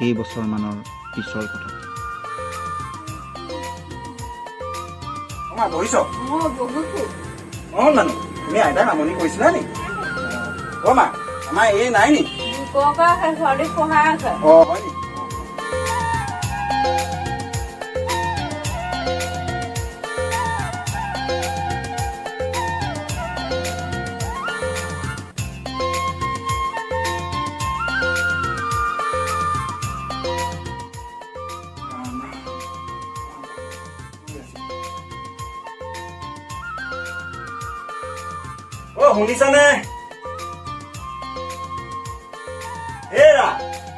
কেইবছৰমানৰ পিছৰ কথা। বহিছ মানুহ তুমি আইতাক আমনি কৰিছিলা নি মা আমাৰ এই নাই নি হয় নি শুনিছানে এৰা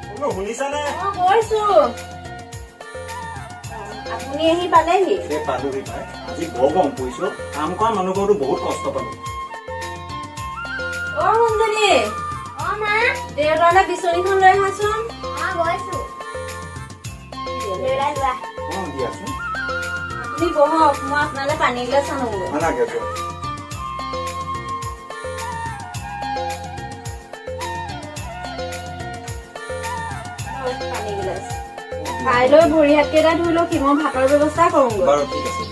তুমি শুনিছানে আপুনি আহি পালেহি পালোহি পাই আজি বৰ গৰম পৰিছো কাম কৰা মানুহবোৰতো বহুত কষ্ট পালো সুন্দৰী দেউতালে বিচনীখন লৈ আহাচোন দিয়াচোন আপুনি বহক মই আপোনালে পানী গিলাচ আনোগৈ নালাগে খাই লৈ ভৰি হাত কেইটা ধুই লওঁ মই ভাতৰ ব্যৱস্থা কৰোঁগৈ বাৰু ঠিক আছে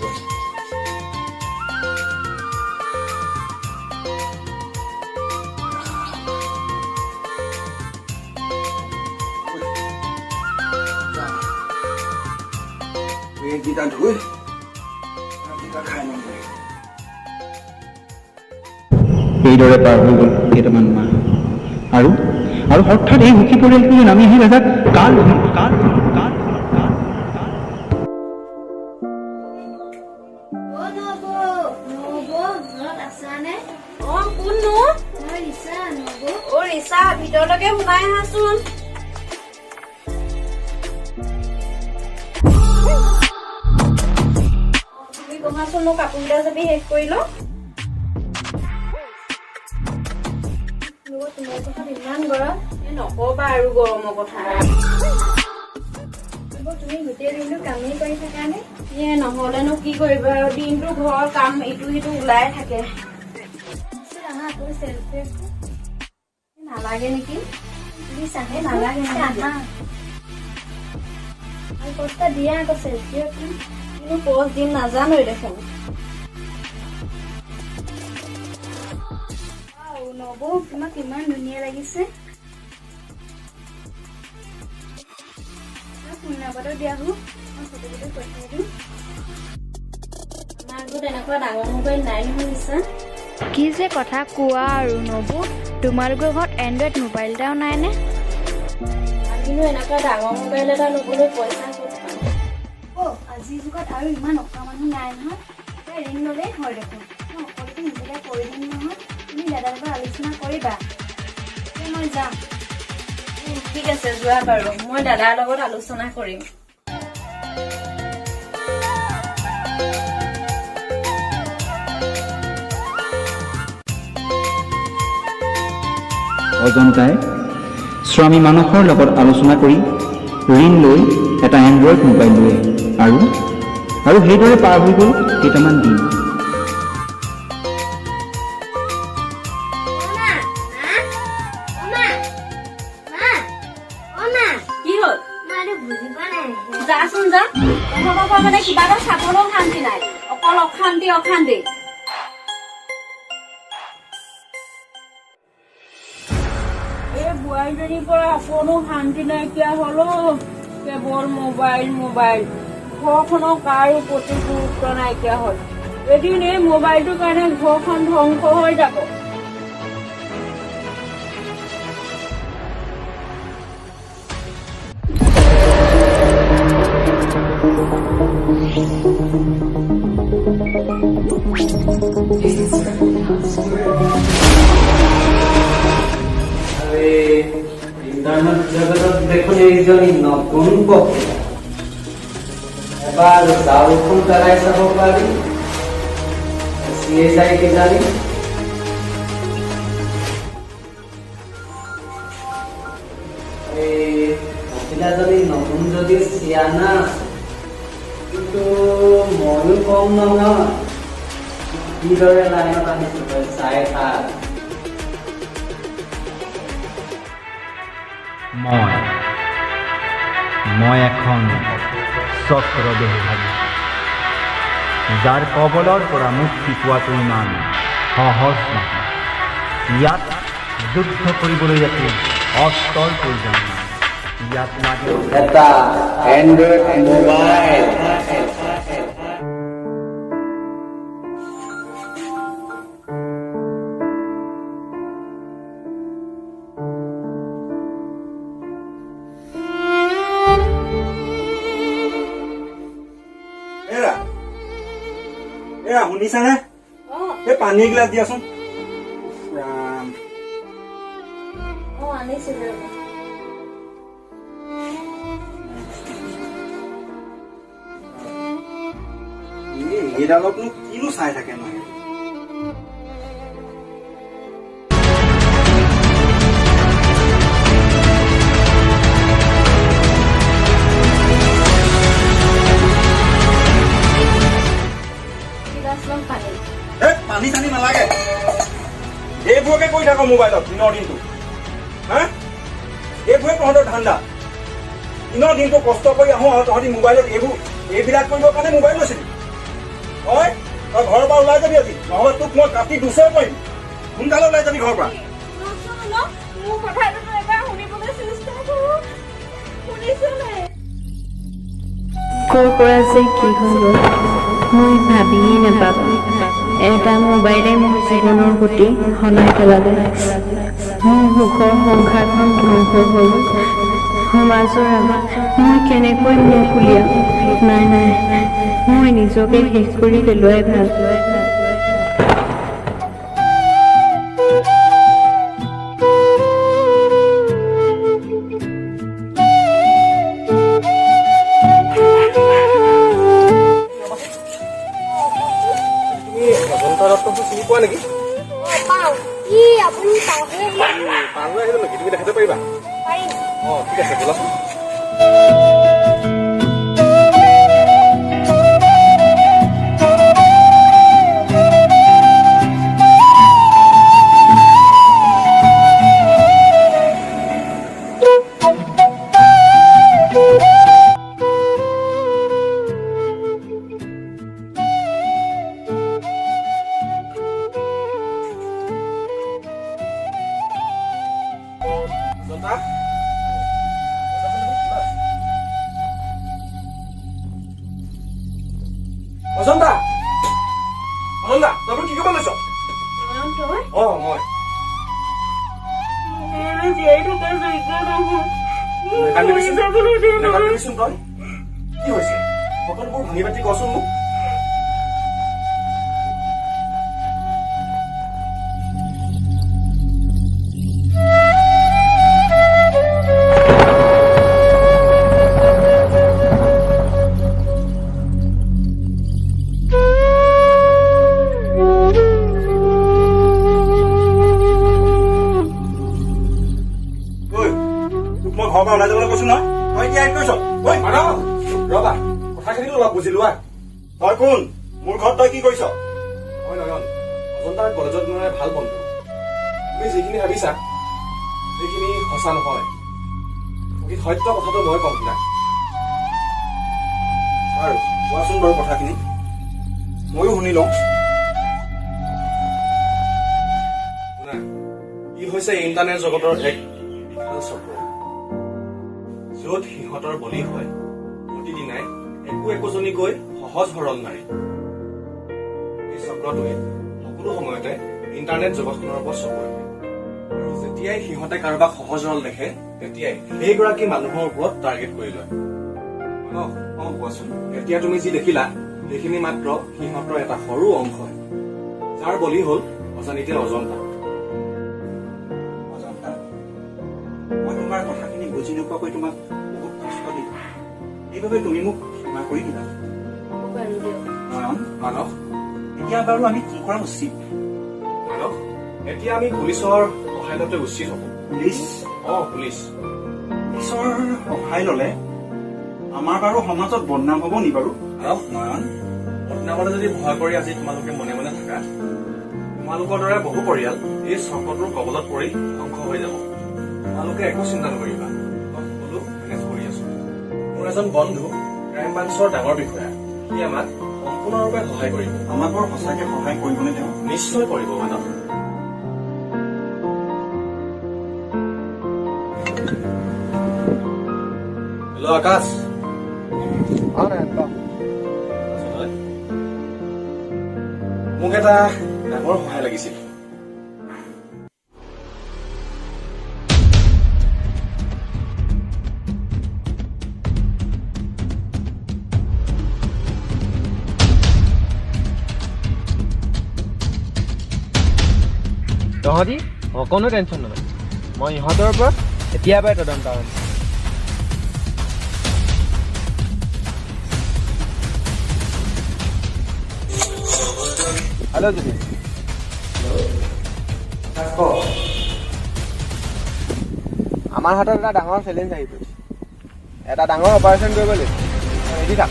এইকেইটা ধুই খাই ল'ম এইদৰে পাৰ হৈ গ'ল কেইটামান মাহ আৰু হঠাৎ এই সুখী পৰিয়ালটোলৈ নামি আহিল এজাক কাল ভিতৰলৈকে সোমাই আহাচোন তুমি বহাচোন মোৰ কাপোৰ কেইটা যাবি শেষ কৰি লওঁ তোমাৰ কথা ইমান গৰম নকবা আৰু গৰমৰ কথা তুমি গোটেই দিনটো কামেই কৰি থাকা নে নহলেনো কি কৰিবা আৰু দিনটো ঘৰৰ কাম ইটো সিটো ওলাই থাকে নালাগে নেকি নালাগে দিয়া আকৌ কিন্তু পোষ্ট দিন নাজানোই দেখোন নবৌ তোমাক ইমান ধুনীয়া লাগিছে ফোন নাম্বাৰটো দিয়া হো মই ফটো পঠিয়াই দিম আমাৰ আগত এনেকুৱা ডাঙৰ মোবাইল নাই নহয় নিশ্চয় কি যে কথা কোৱা আৰু নবৌ তোমালোকৰ ঘৰত এণ্ড্ৰইড মোবাইল এটাও নাইনে কিন্তু এনেকুৱা ডাঙৰ মোবাইল এটা ল'বলৈ পইচা আজিৰ যুগত আৰু ইমান অকা মানুহ নাই নহয় ঋণ ল'লেই হয় দেখোন মই সকলোকে নিজকে কৰি দিম নহয় তুমি দাদাৰ লগত আলোচনা কৰিবা মই যাম ঠিক আছে যোৱা বাৰু মই দাদাৰ লগত আলোচনা কৰিম অজন্তাই স্বামী মানসৰ লগত আলোচনা কৰি ঋণ লৈ এটা এণ্ড্ৰইড মোবাইল লৈ আৰু সেইদৰে পাৰ হৈ গ'ল কেইটামান দিন মানে কিবা এটা চাবলৈও শান্তি নাই অকল অশান্তি এই বোৱাৰীজনীৰ পৰা অকণো শান্তি নাইকিয়া হলো কেৱল মোবাইল ঘৰখনৰ কাৰো প্ৰতি গুৰুত্ব নাইকিয়া হ'ল এদিন এই মোবাইলটোৰ কাৰণে ঘৰখন ধ্বংস হৈ যাব ইন্টাৰনেট জগতত দেখুন এইজনী নতুন পক্ষী এবাৰ দাউখন পেলাই চাব পাৰি CSI কিজানি এই মহিলাজনী নতুন যদি চিয়ানা কিন্তু ময়ো কম নহয় কিদৰে লাইনত আনিছো তই চাই থাক মই মই এখন চক্ৰদেহী ভাবি, যাৰ কবলৰ পৰা মুক্তি পোৱাটো ইমান সহজ নহয়। ইয়াত যুদ্ধ কৰিবলৈ একো অস্ত্ৰৰ প্ৰয়োজন নাই। ইয়াত লাগে এটা এণ্ড্ৰইড মোবাইল। এৰা এৰা শুনিছানে? এই পানী এগিলাচ দিয়াচোন। ৰাম, আনিছিলো। এইডালতনো কিনো চাই থাকে নহয়। পানী চানী নালাগে, এইবোৰকে কৰি থাকো মোবাইলত দিনৰ দিনটো। হা, এইবোৰে তহঁতৰ ধান্দা। দিনৰ দিনটো কষ্ট কৰি আহো আৰু তহঁতি মোবাইলত এইবিলাক কৰিবৰ কাৰণে মোবাইল লৈছিলি। হয়, তই ঘৰৰ পৰা ওলাই যাবি আজি, নহ'লে তোক মই কাটি দুচৰ কৰিম। সোনকালে ওলাই যাবি ঘৰৰ পৰা। মোৰ কথাটো এবাৰ শুনিবলৈ চেষ্টা কৰো। শুনিছনে? ক'ৰ পৰা যে কি হৈ গ'ল মই ভাবিয়েই নাপালো। এটা মোবাইলে মোৰ জীৱনৰ গতি সলাই পেলালে। মোৰ সুখৰ সংসাৰখন ধ্বংস হৈ গ'ল। সমাজৰ আগত মই কেনেকৈ মুখ উলিয়াম? নাই নাই, মই নিজকে শেষ কৰি পেলোৱাই ভাল। চিনি পোৱা নেকি? আপুনি পাৰলৈ আহিলো নেকি? তুমি দেখাব পাৰিবা? অঁ, ঠিক আছে, ব'লাচোন। অজন্তা, অজন্তা, তই কি কৰিব লৈছ? অঁ, মই জীয়াই থকা যোগ্য নহয়। নেকান্দিবিচোন তই। কি হৈছে? সকলোবোৰ ভাঙি পাতি কচোন মোক। ঘৰৰ পৰা ওলাই যাবলৈ কৈছো নহয়, তই এতিয়া আহি কৈছ। ৰবা, কথাখিনিতো অলপ বুজি লোৱা। তই কোন? মোৰ ঘৰত তই কি কৰিছ? হয় নয়ন, অজন্তাৰ কলেজত মোৰ ভাল বন্ধু। তুমি যিখিনি ভাবিছা সেইখিনি সঁচা নহয়। প্ৰকৃত সত্য কথাটো মই কম তোমাক। বাৰু কোৱাচোন বাৰু কথাখিনি, ময়ো শুনি লওঁ। শুনা, ই হৈছে ইণ্টাৰনেট জগতৰ এক বিশাল চক্ৰ, য'ত সিহঁতৰ বলি হয় প্ৰতিদিনাই একোজনীকৈ সহজ সৰল নাৰী। এই চক্ৰটোৱে সকলো সময়তে ইণ্টাৰনেট জগতখনৰ ওপৰত চকু ৰাখে, আৰু যেতিয়াই সিহঁতে কাৰোবাক সহজ সৰল দেখে তেতিয়াই সেইগৰাকী মানুহৰ ওপৰত টাৰ্গেট কৰি লয়। অঁ, কোৱাচোন। এতিয়া তুমি যি দেখিলা সেইখিনি মাত্ৰ সিহঁতৰ এটা সৰু অংশ, যাৰ বলি হ'ল অজানিতে অজন্তা। মই তোমাৰ কথাখিনি বুজি নোপোৱাকৈ তোমাক বহুত কষ্ট দিলো, এইবাবে তুমি মোক ক্ষমা কৰি দিলা। নয়ন, মানস, এতিয়া বাৰু আমি কি কৰা উচিত? মানস, এতিয়া আমি পুলিচৰ সহায় লোৱাটো উচিত হ'ব। পুলিচ? পুলিচ। পুলিচৰ সহায় ললে আমাৰ বাৰু সমাজত বদনাম হ'ব নি বাৰু? নয়ন, বদনামলৈ যদি ভয় কৰি আজি তোমালোকে মনে মনে থাকা, তোমালোকৰ দৰে বহু পৰিয়াল এই চক্ৰটোৰ কবলত পৰি ধ্বংস হৈ যাব। তোমালোকে একো চিন্তা নকৰিবা, মই সকলো মেনেজ কৰি আছো। এজন বন্ধু ক্ৰাইম ব্ৰাঞ্চৰ ডাঙৰ বিষয়া সি আমাক সম্পূৰ্ণৰূপে সহায় কৰিব আমাক বৰ সঁচাকে সহায় কৰিবনে তেওঁ নিশ্চয় কৰিব মানৱ হেল্ল' আকাশ মোক এটা ডাঙৰ সহায় লাগিছিল তহঁতি অকণো টেনশ্যন নলয় মই ইহঁতৰ ওপৰত এতিয়াৰ পৰাই তদন্ত আৰম্ভ হেল্ল' জ্যোতি আমাৰ হাতত এটা ডাঙৰ চেলেঞ্জ আহি পৰিছে এটা ডাঙৰ অপাৰেশ্যন কৰিব লাগিব ৰেডি থাক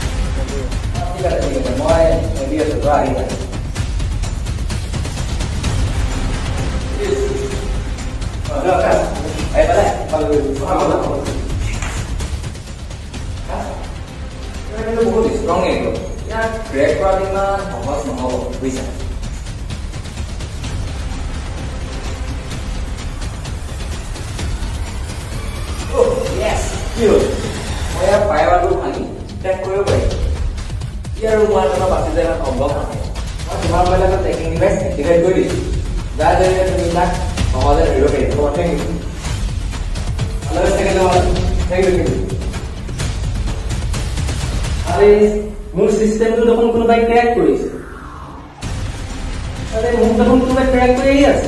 মই ৰেডি আছো তই আহি যা বহুত ষ্ট্ৰং একদম ইয়াক ব্ৰেক কৰাটো ইমান সহজ নহ'ব বুজিছা কি হ'ল মই ইয়াৰ ফায়াৰৱালটো ভাঙি ট্ৰেক কৰিব পাৰিম ই আৰু মই তোমাৰ বাচি যায় সম্ভৱ নহয় মই তোমাৰ মোবাইলত ট্ৰেকিং ডিভাইচ এক্টিভেট কৰি দিছোঁ যাৰ জৰিয়তে তুমি তাক সহজে ধৰিব পাৰিবা তোমাৰ থেংক ইউ থেংক ইউ আৰে মোৰ সিস্টেমটো দেখোন কোনোবাই ক্ৰেক কৰিছে আৰে মোক দেখোন কোনোবাই ক্ৰেক কৰি আছে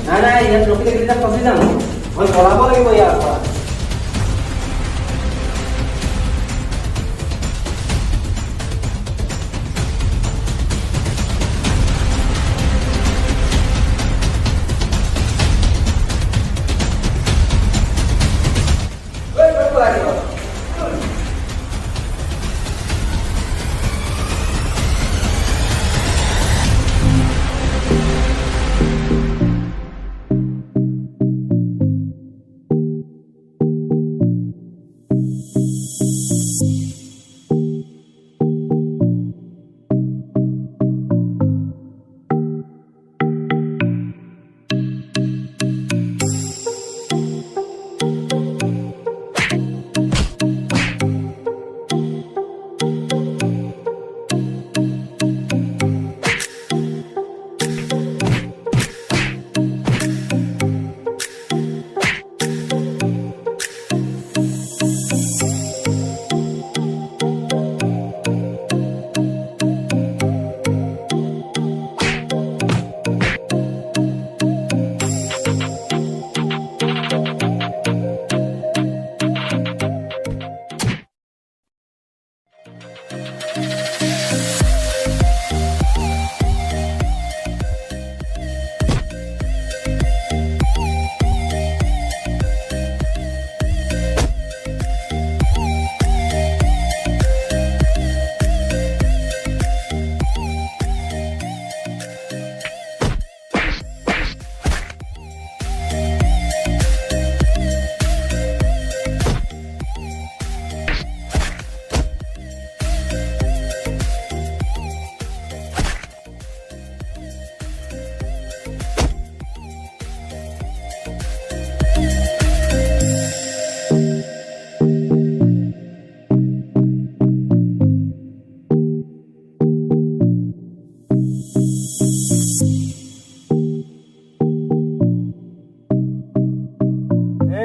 নাই নাই ইয়াত ৰখি থাকিলে ফচি যাম মই পঢ়াব লাগিব ইয়াৰ পৰা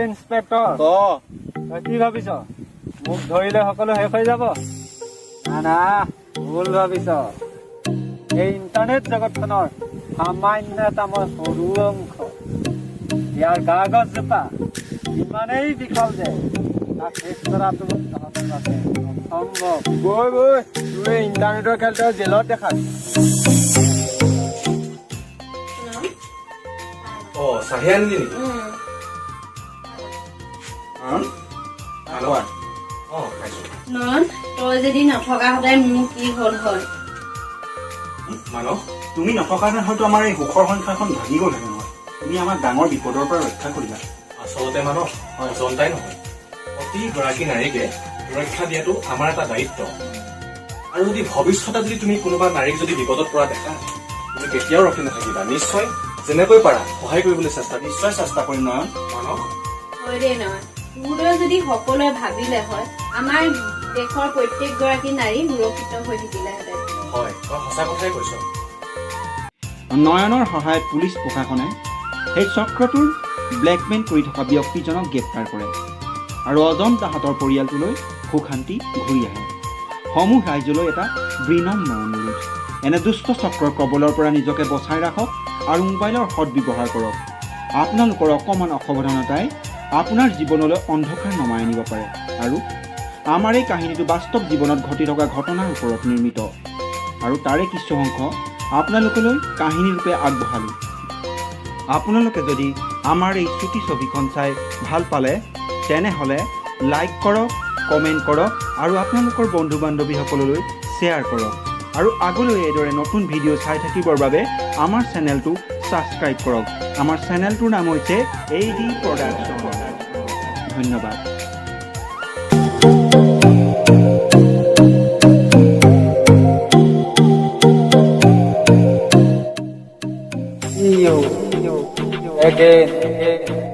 ইন্সপেক্টৰ তই কি ভাবিছ মোক ধৰিলে সকলো শেষ হৈ যাব না ভুল ভাবিছ এই ইণ্টাৰনেট জগতখনৰ সামান্য এটা মই সৰু অংশ ইয়াৰ কাগজজোপা ইমানেই বিশাল যে তাক শেষ কৰাটো তহঁতৰ বাবে অসম্ভৱ গৈ তোৰ ইণ্টাৰনেটৰ খেলটো জেলত দেখাবি চাহি আনিলি নেকি নন তই যদি নথকা সদায় মোৰ কি হ'ল হয় মানৱ তুমি নথকাহেঁতেন হয়তো আমাৰ এই সুখৰ সংখ্যাখন ভাঙি গ'লহেঁতেন নহয় তুমি আমাক ডাঙৰ বিপদৰ পৰা ৰক্ষা কৰিলা আচলতে মানৱ জনতাই নহয় প্ৰতিগৰাকী নাৰীকে সুৰক্ষা দিয়াটো আমাৰ এটা দায়িত্ব। আৰু যদি ভৱিষ্যতে যদি তুমি কোনোবা নাৰীক যদি বিপদত পৰা দেখা, তুমি কেতিয়াও ৰখি নাথাকিবা। নিশ্চয় যেনেকৈ পাৰা সহায় কৰিবলৈ নিশ্চয় চেষ্টা কৰিম নয়ন। মানস হয় দেই নহয়, তোৰদৰে যদি সকলোৱে ভাবিলে হয়, আমাৰ দেশৰ প্ৰত্যেকগৰাকী নাৰী সুৰক্ষিত হৈ থাকিলেহেঁতেন। হয়, তই সঁচা কথাই কৈছ। নয়নৰ সহায়ত পুলিচ প্ৰশাসনে সেই চক্ৰটোৰ ব্লেকমেইল কৰি থকা ব্যক্তিজনক গ্ৰেপ্তাৰ কৰে আৰু অজন্তাহঁতৰ পৰিয়ালটোলৈ সুখ শান্তি ঘূৰি আহে। সমূহ ৰাইজলৈ এটা বিনম্ৰ অনুৰোধ, এনে দুষ্ট চক্ৰৰ কবলৰ পৰা নিজকে বচাই ৰাখক আৰু মোবাইলৰ সদব্যৱহাৰ কৰক। আপোনালোকৰ অকণমান অসাৱধানতাই আপোনাৰ জীৱনলৈ অন্ধকাৰ নমাই আনিব পাৰে। আৰু আমাৰ এই কাহিনীটো বাস্তৱ জীৱনত ঘটি থকা ঘটনাৰ ওপৰত নিৰ্মিত আৰু তাৰে কিছু অংশ আপোনালোকলৈ কাহিনীৰূপে আগবঢ়ালোঁ। আপোনালোকে যদি আমাৰ এই চুটি ছবিখন চাই ভাল পালে তেনেহ'লে লাইক কৰক, কমেণ্ট কৰক আৰু আপোনালোকৰ বন্ধু বান্ধৱীসকললৈ শ্বেয়াৰ কৰক। আৰু আগলৈ এইদৰে নতুন ভিডিঅ' চাই থাকিবৰ বাবে আমাৰ চেনেলটো ছাবস্ক্ৰাইব কৰক। আমাৰ চেনেলটোৰ নাম হৈছে AD প্ৰডাকশ্যন। ধন্যবাদ। Again.